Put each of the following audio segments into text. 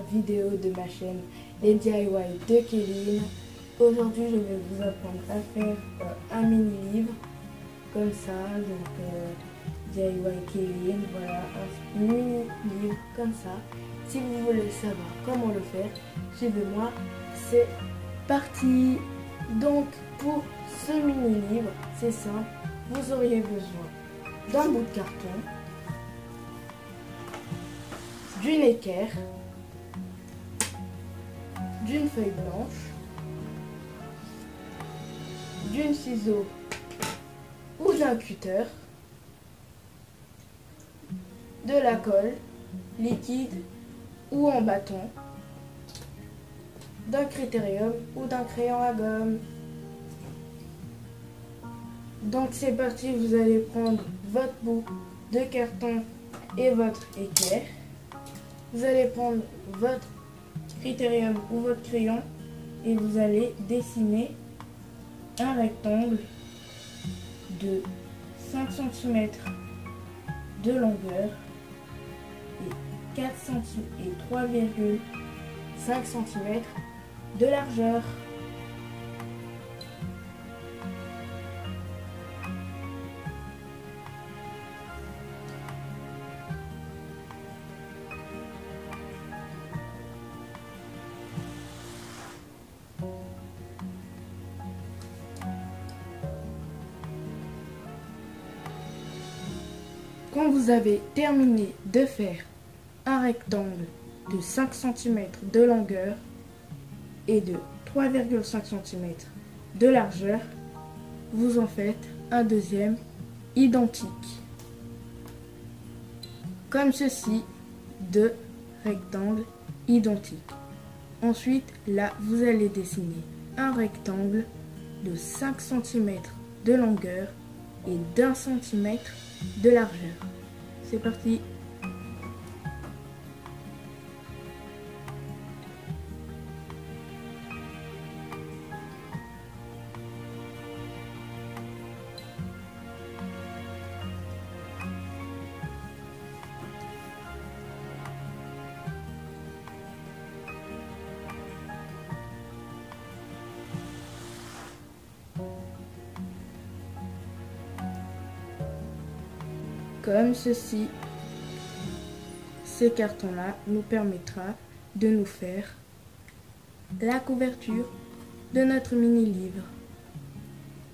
vidéo de ma chaîne Les DIY de Kéline. Aujourd'hui je vais vous apprendre à faire un mini livre comme ça, donc DIY Kéline, voilà, un mini livre comme ça. Si vous voulez savoir comment le faire, suivez-moi, c'est parti. Donc pour ce mini livre, c'est simple, vous auriez besoin d'un bout de carton, d'une équerre, d'une feuille blanche, d'une ciseau ou d'un cutter, de la colle liquide ou en bâton, d'un critérium ou d'un crayon à gomme. Donc c'est parti, vous allez prendre votre bout de carton et votre équerre. Vous allez prendre votre critérium ou votre crayon et vous allez dessiner un rectangle de 5 cm de longueur et 4 cm et 3,5 cm de largeur. Quand vous avez terminé de faire un rectangle de 5 cm de longueur et de 3,5 cm de largeur, vous en faites un deuxième identique. Comme ceci, deux rectangles identiques. Ensuite, là, vous allez dessiner un rectangle de 5 cm de longueur et d'1 cm de largeur. C'est parti. Comme ceci, ce carton-là nous permettra de nous faire la couverture de notre mini-livre.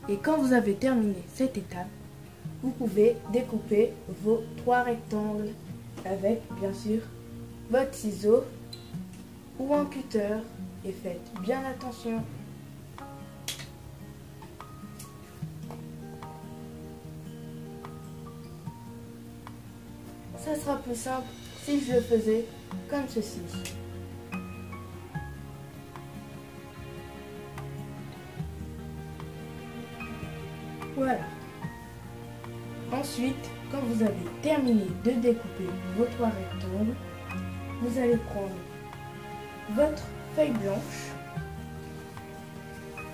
Et quand vous avez terminé cette étape, vous pouvez découper vos 3 rectangles avec, bien sûr, votre ciseau ou un cutter. Et faites bien attention. Ça sera plus simple si je le faisais comme ceci. Voilà. Ensuite, quand vous avez terminé de découper vos 3 rectangles, vous allez prendre votre feuille blanche,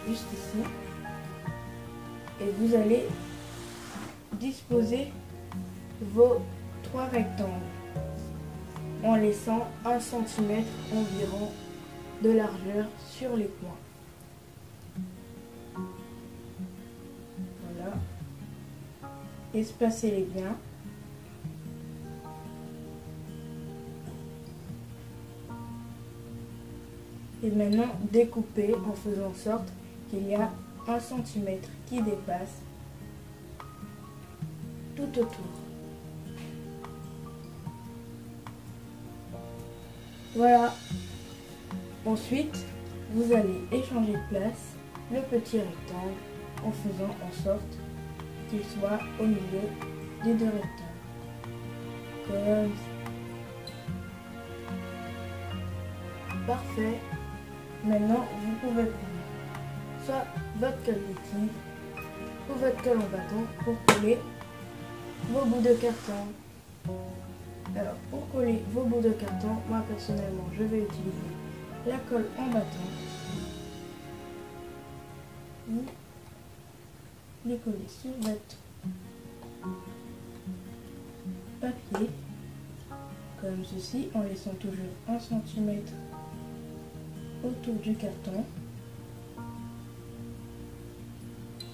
juste ici, et vous allez disposer vos 3 rectangles en laissant 1 cm environ de largeur sur les coins. Voilà. Espacez-les bien. Et maintenant, découpez en faisant en sorte qu'il y a 1 cm qui dépasse tout autour. Voilà. Ensuite, vous allez échanger de place le petit rectangle en faisant en sorte qu'il soit au milieu des 2 rectangles. Comme ça. Parfait. Maintenant, vous pouvez prendre soit votre colle liquide ou votre colle en bâton pour coller vos bouts de carton. Alors, pour coller vos bouts de carton, moi personnellement, je vais utiliser la colle en bâton. Vous les collez sur votre papier, comme ceci, en laissant toujours 1 cm autour du carton.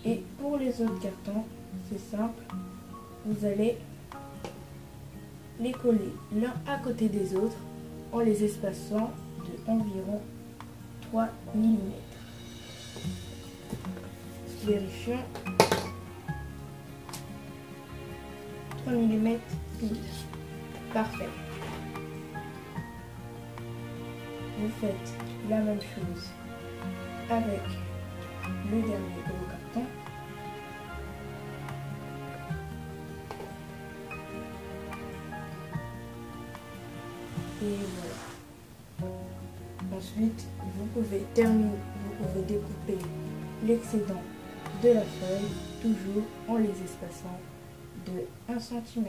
Et pour les autres cartons, c'est simple, vous allez les coller l'un à côté des autres en les espaçant de environ 3 mm. Vérifions. 3 mm pile. Parfait. Vous faites la même chose avec le dernier gros carton. Et voilà. Ensuite, vous pouvez découper l'excédent de la feuille, toujours en les espaçant de 1 cm.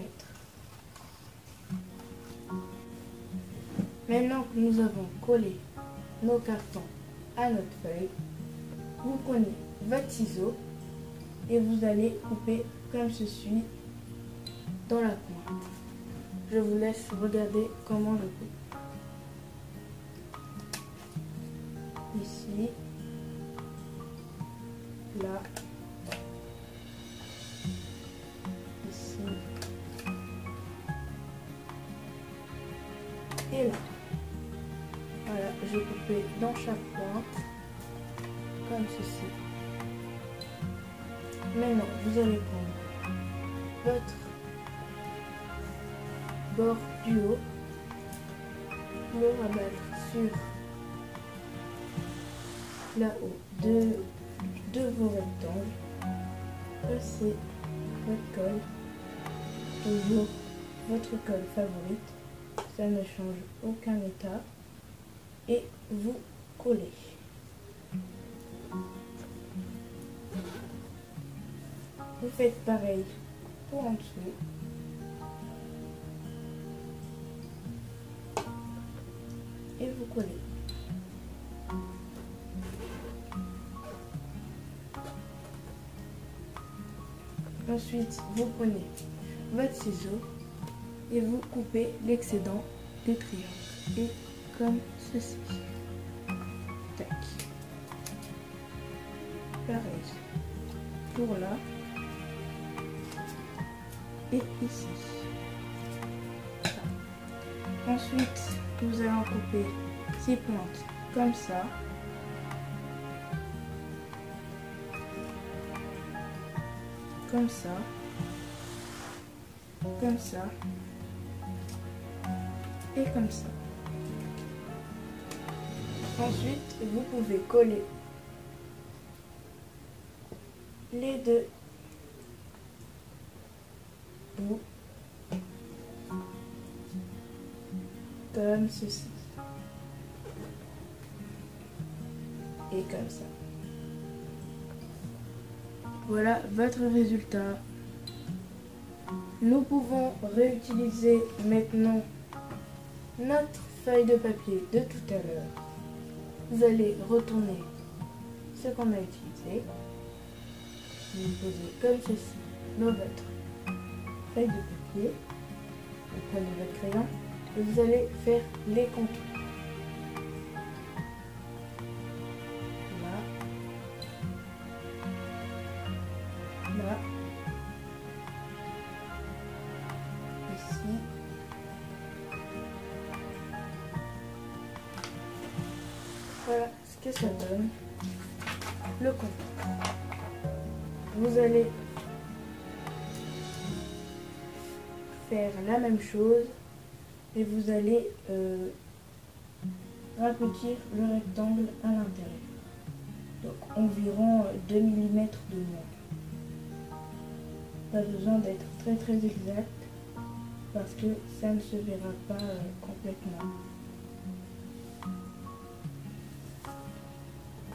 Maintenant que nous avons collé nos cartons à notre feuille, vous prenez votre ciseau et vous allez couper comme ceci dans la pointe. Je vous laisse regarder comment je coupe. Ici, là, ici et là. Voilà, j'ai coupé dans chaque pointe, comme ceci. Maintenant, vous allez prendre votre bord du haut, le rabattre sur là-haut de vos rectangles, passez votre colle, toujours votre colle favorite, ça ne change aucun état, et vous collez. Vous faites pareil pour en dessous. Et vous collez. Ensuite, vous prenez votre ciseau et vous coupez l'excédent des triangles. Et comme ceci. Tac. Pareil. Pour là. Et ici. Ensuite, nous allons couper ces plantes comme ça. Comme ça. Comme ça. Et comme ça. Ensuite, vous pouvez coller les deux bouts comme ceci et comme ça. Voilà votre résultat. Nous pouvons réutiliser maintenant notre feuille de papier de tout à l'heure. Vous allez retourner ce qu'on a utilisé. Vous posez comme ceci dans votre feuille de papier. Vous prenez votre crayon et vous allez faire les contours. Là. Là. Ici. Voilà ce que ça donne. Le contour. Vous allez faire la même chose et vous allez rapetir le rectangle à l'intérieur. Donc environ 2 mm de moins. Pas besoin d'être très exact parce que ça ne se verra pas complètement.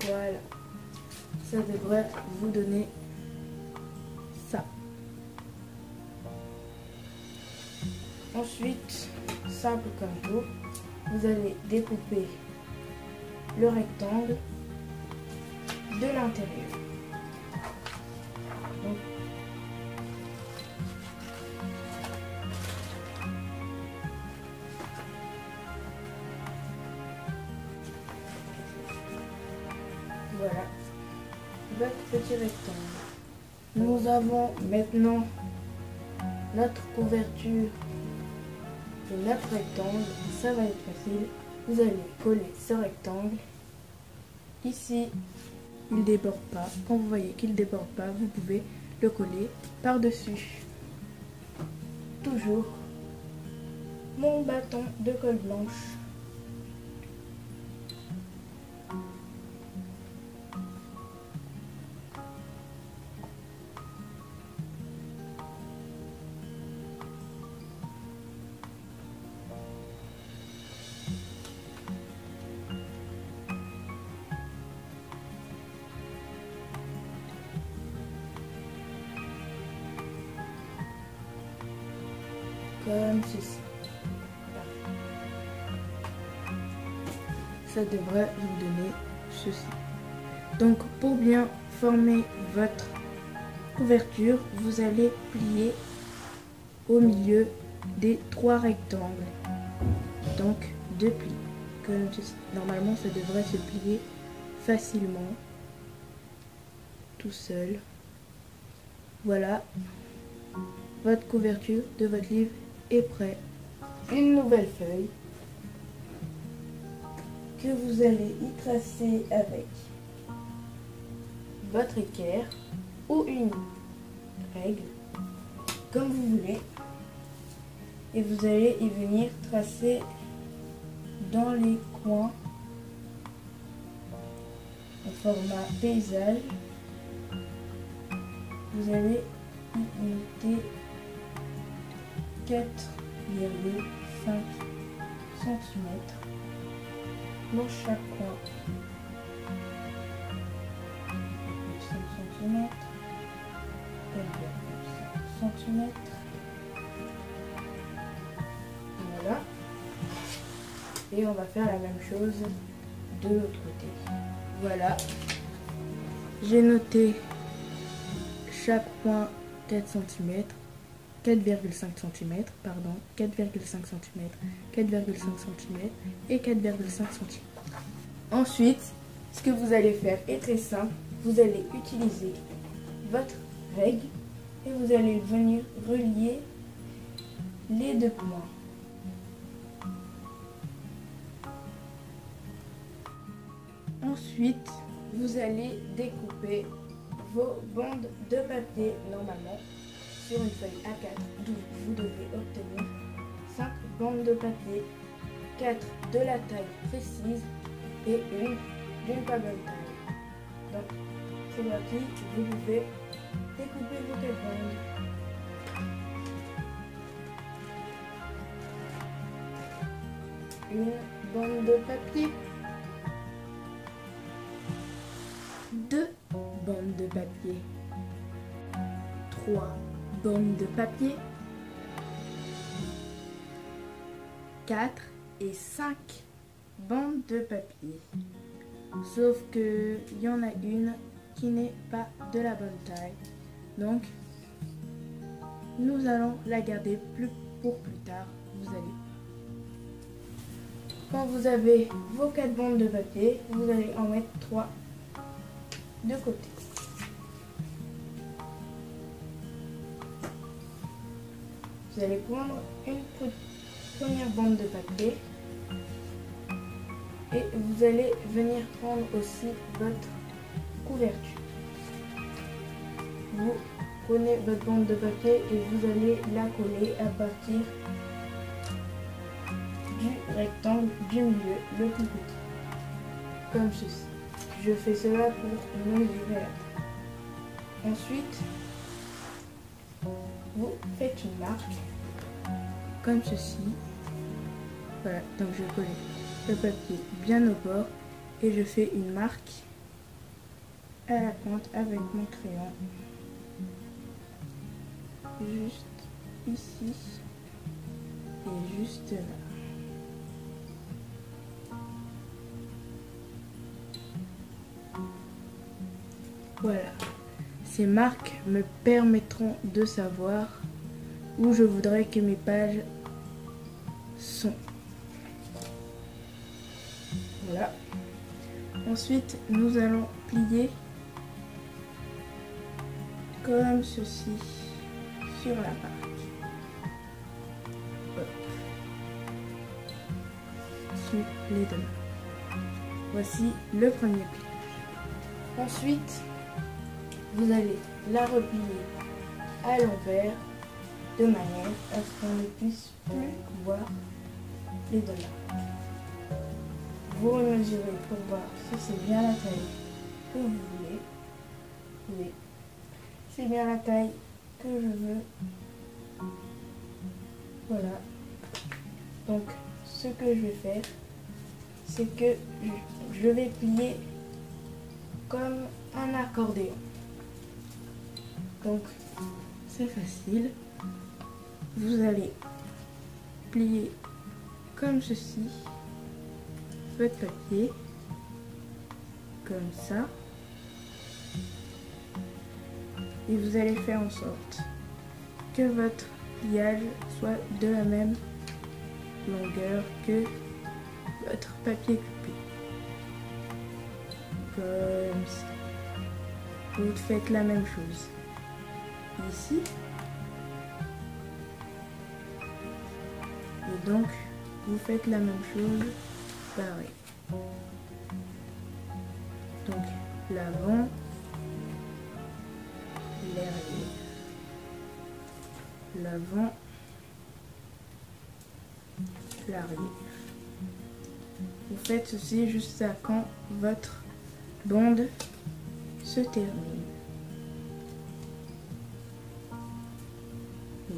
Voilà. Ça devrait vous donner ça. Ensuite, simple comme tout, vous allez découper le rectangle de l'intérieur. Donc, Voilà votre petit rectangle. Nous avons maintenant notre couverture de notre rectangle. Ça va être facile. Vous allez coller ce rectangle. Ici, il ne déborde pas. Quand vous voyez qu'il ne déborde pas, vous pouvez le coller par-dessus. Toujours mon bâton de colle blanche. Comme ceci. Ça devrait vous donner ceci. Donc pour bien former votre couverture, vous allez plier au milieu des 3 rectangles. Donc 2 plis. Comme ceci. Normalement ça devrait se plier facilement, tout seul. Voilà, votre couverture de votre livre est prête. Une nouvelle feuille que vous allez y tracer avec votre équerre ou une règle, comme vous voulez, et vous allez y venir tracer dans les coins en format paysage. Vous allez y monter 4,5 cm dans chaque coin. 5 cm, 4,5 cm. Voilà. Et on va faire la même chose de l'autre côté. Voilà. J'ai noté chaque point 4 cm. 4,5 cm, pardon, 4,5 cm, 4,5 cm et 4,5 cm. Ensuite, ce que vous allez faire est très simple. Vous allez utiliser votre règle et vous allez venir relier les 2 points. Ensuite, vous allez découper vos bandes de papier normalement sur une feuille A4, d'où vous devez obtenir 5 bandes de papier, 4 de la taille précise et une d'une pas bonne taille. Donc, c'est parti, vous pouvez découper vos 4 bandes. Une bande de papier, 2 bandes de papier, 3 bandes de papier, 4 et 5 bandes de papier. Sauf que il y en a une qui n'est pas de la bonne taille. Donc, nous allons la garder pour plus tard. Quand vous avez vos 4 bandes de papier, vous allez en mettre 3 de côté. Vous allez prendre une première bande de papier et vous allez venir prendre aussi votre couverture. Vous prenez votre bande de papier et vous allez la coller à partir du rectangle du milieu le plus petit, comme ceci. Je fais cela pour mesurer la taille. Ensuite, vous faites une marque comme ceci. Voilà, donc je colle le papier bien au bord et je fais une marque à la pointe avec mon crayon, juste ici et juste là. Voilà, ces marques me permettront de savoir où je voudrais que mes pages sont. Voilà. Ensuite, nous allons plier comme ceci sur la marque. Hop. Sur les deux mains. Voici le premier pliage. Ensuite, vous allez la replier à l'envers de manière à ce qu'on ne puisse plus voir les deux marques. Vous remesurez pour voir si c'est bien la taille que vous voulez. Oui, c'est bien la taille que je veux. Voilà. Donc, ce que je vais faire, c'est que je vais plier comme un accordéon. Donc, c'est facile. Vous allez plier comme ceci votre papier, comme ça, et vous allez faire en sorte que votre pliage soit de la même longueur que votre papier coupé, comme ça. Vous faites la même chose ici, et donc vous faites la même chose pareil. Donc l'avant, l'arrière, l'avant, l'arrière. Vous faites ceci jusqu'à quand votre bande se termine.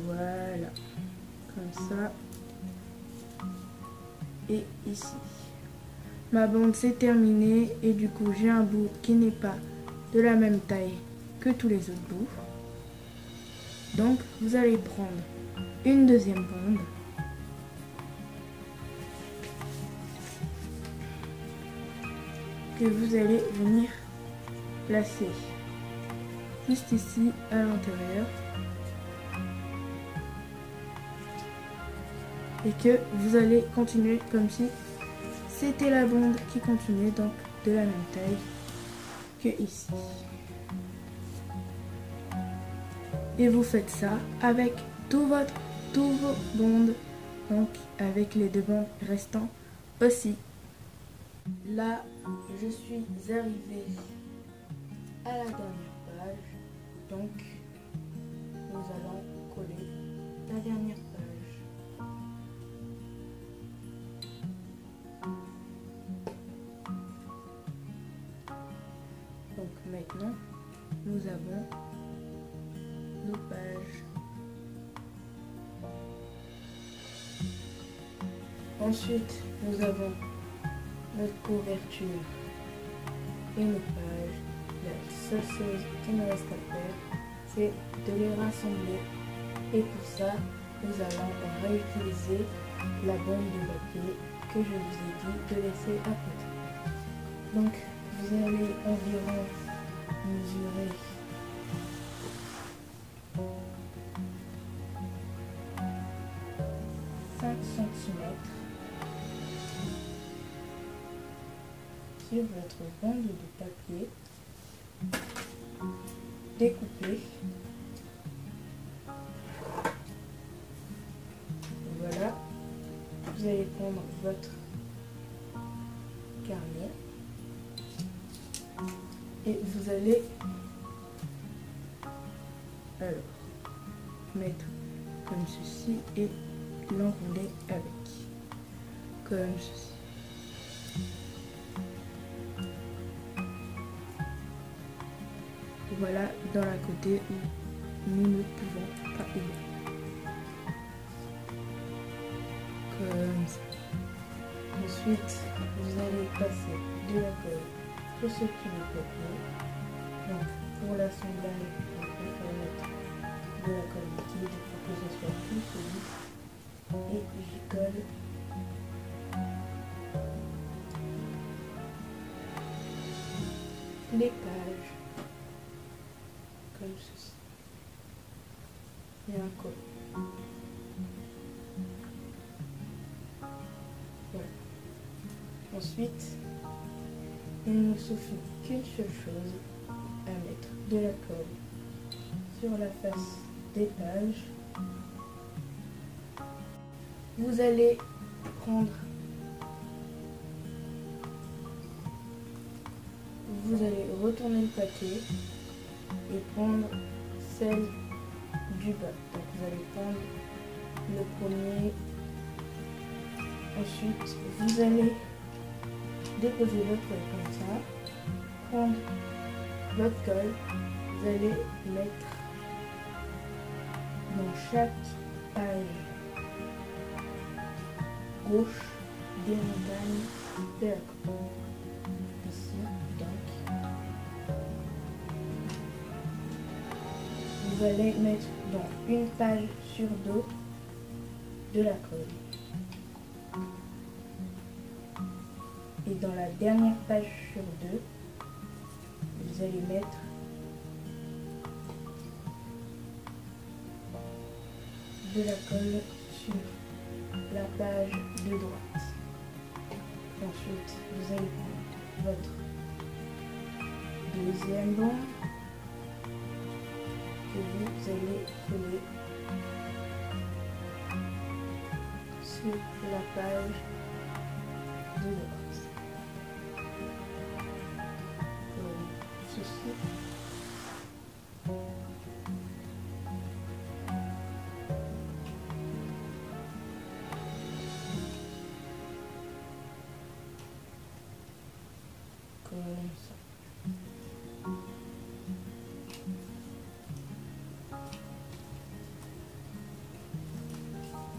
Voilà, comme ça. Et ici. Ma bande s'est terminée et du coup j'ai un bout qui n'est pas de la même taille que tous les autres bouts. Donc vous allez prendre une deuxième bande que vous allez venir placer juste ici à l'intérieur et que vous allez continuer comme si c'était la bande qui continuait, donc de la même taille que ici. Et vous faites ça avec tous vos bandes, donc avec les deux bandes restants aussi. Là, je suis arrivée à la dernière page, donc nous allons coller la dernière page. Donc maintenant, nous avons nos pages. Ensuite, nous avons notre couverture et nos pages. La seule chose qui nous reste à faire, c'est de les rassembler. Et pour ça, nous allons réutiliser la bande de papier que je vous ai dit de laisser à côté. Donc, vous allez environ mesurer 5 cm sur votre bande de papier découpée. Voilà, vous allez prendre votre carnet et vous allez alors mettre comme ceci et l'enrouler avec, comme ceci. Voilà dans la côté où nous ne pouvons pas ouvrir. Comme ça. Ensuite, vous allez passer de la colle sur ce petit bout de papier. Donc, pour l'assemblage, on peut mettre de la colle liquide pour que ce soit plus solide. Et j'y colle les pages comme ceci. Il y a un collet. Voilà. Ensuite, il ne suffit qu'une seule chose, à mettre de la colle sur la face des pages. Vous allez prendre, vous allez retourner le papier et prendre celle du bas. Donc vous allez prendre le premier. Ensuite, vous allez déposer votre colle comme ça, prendre votre colle, vous allez mettre dans chaque page gauche des montagnes de la colle. Ici, donc, vous allez mettre dans une page sur deux de la colle. Et dans la dernière page sur deux, vous allez mettre de la colle sur la page de droite. Ensuite, vous allez prendre votre deuxième banc que vous allez coller sur la page de droite. Ceci. Comme ça.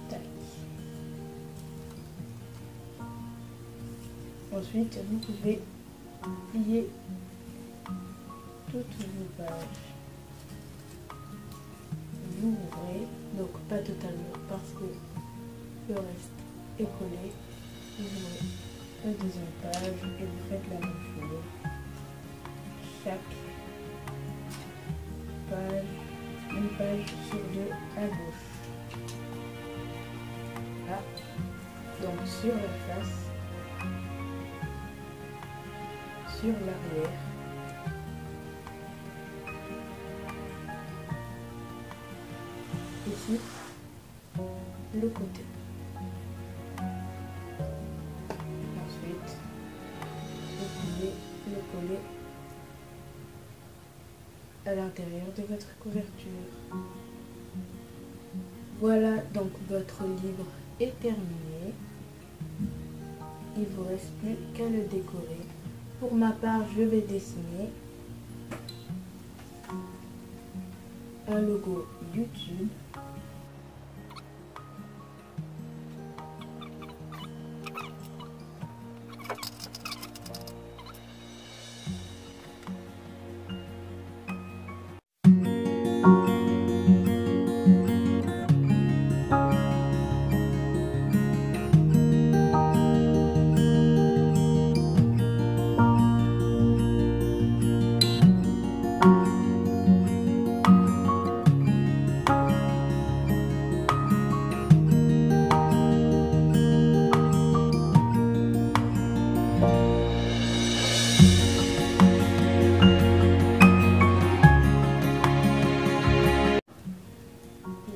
Tac. Ensuite, vous pouvez plier toutes vos pages. Vous ouvrez, donc pas totalement parce que le reste est collé. Vous ouvrez la deuxième page et vous faites la même chose. Chaque page, une page sur deux à gauche. Là, donc sur la face, sur l'arrière. Ici, le côté. Ensuite, vous pouvez le coller à l'intérieur de votre couverture. Voilà, donc votre livre est terminé. Il ne vous reste plus qu'à le décorer. Pour ma part, je vais dessiner un logo YouTube.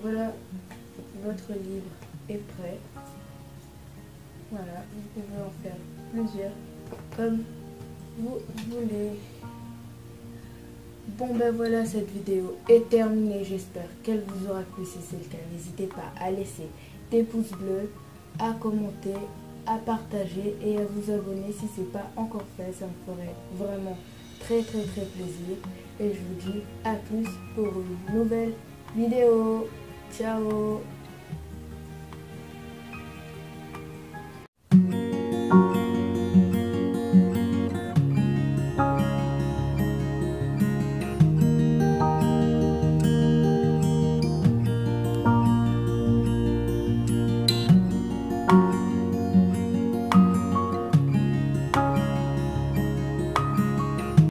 Voilà, votre livre est prêt. Voilà, vous pouvez en faire plusieurs comme vous voulez. Bon ben voilà, cette vidéo est terminée. J'espère qu'elle vous aura plu. Si c'est le cas, n'hésitez pas à laisser des pouces bleus, à commenter, à partager et à vous abonner si ce n'est pas encore fait. Ça me ferait vraiment très plaisir. Et je vous dis à plus pour une nouvelle vidéo. Ciao.